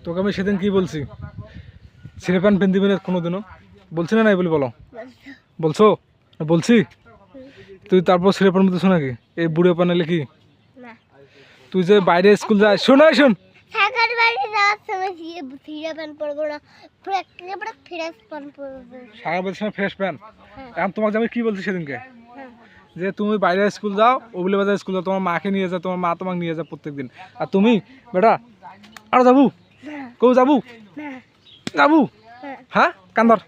তোকে আমি সেদিন কি বলছি, ছেলে প্যান্ট পেন দিবি না কোনোদিনও, বলছি না নাই বলি বলো, বলছো বলছি? তুই তারপর ছেলে প্যান্ট দিচ্ছ নাকি এই বুড়ো প্যানেলে? কি তুই যে বাইরে স্কুল যাস, শোন শোন, সাগর বাড়ি যাওয়ার সময় ছিঁড়ে প্যান্ট পরবো না, একেবারে ফ্রেশ প্যান্ট পরবো। সারা বছর সময় ফ্রেশ প্যান্ট। এখন তোমাকে আমি কি বলছি সেদিনকে, যে তুমি বাইরে স্কুল যাও, ওগুলি বাজার স্কুল যাও, তোমার মাকে নিয়ে যাও, তোমার মা তোমাকে নিয়ে যাও প্রত্যেকদিন, আর তুমি বেটা আরো যাবো, কেউ যাবো যাবো, হ্যাঁ কান্দর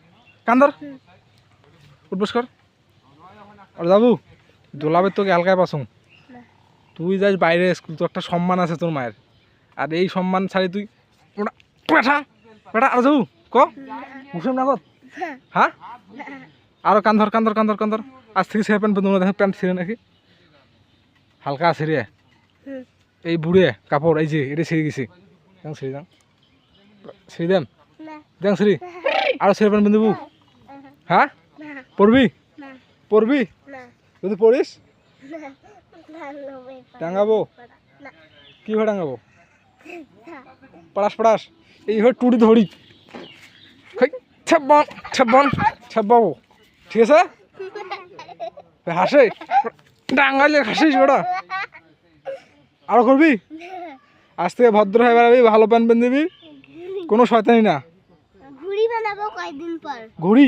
কান্দর উঠবস কর, আর যাবো দোলাবে তোকে হালকায় পাসং। তুই যাস বাইরে স্কুল, তোর একটা সম্মান আছে তোর মায়ের, আর এই সম্মান ছাড়ি তুই বেটা বেটা আর যাবো ক মুসলিম নাগত, হ্যাঁ আরো কান্দর কান্দর কান্দর কান্দর। আজ থেকে ছেড়ে প্যান্ট পেন দেখেন, প্যান্ট ছিঁড়ে নাকি হালকা ছিঁড়ে, এই বুড়ে কাপড় এই যে এটা ছিঁড়ে গেছি, ছিঁড়ে যান ছিঁড়ে দেন দেন ছিঁড়ি, আরো ছেড়ে প্যান্ট দেবো, হ্যাঁ পড়বি পড়বি, যদি পড়িস টাঙাবো, কীভাবে টাঙাবো, পড়াস পড়াস এইভাবে টুটি ধরি ছাব্বন ছাব্বন ছাব্বাবো, ঠিক আছে? হাসে ডাঙ্গাইলে হাসিস বেটা, আরো করবি, আজ থেকে ভদ্র হয়ে বেড়াবি, ভালো প্যান্ট পেন দিবি, কোনো শয়তানি না। ঘুড়ি বানাবো কয়েকদিন পর। ঘুড়ি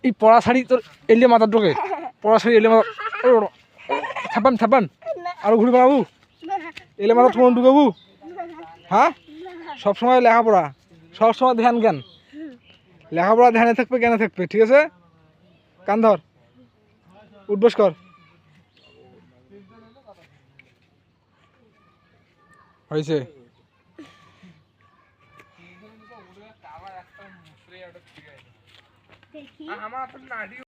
এই পড়া শাড়ি তোর এলে মাথার ঢোকে, পড়া শাড়ি এলে মাথা ছাপান ছাপান, আরো ঘুড়ি বানাবো, এলে মাথা তোমার ঢুকাবো, হ্যাঁ সবসময় লেখাপড়া, সবসময় ধ্যান জ্ঞান, লেখাপড়া ধ্যানে থাকবে জ্ঞানে থাকবে, ঠিক আছে? কান ধর, উঠবস কর, হয়েছে?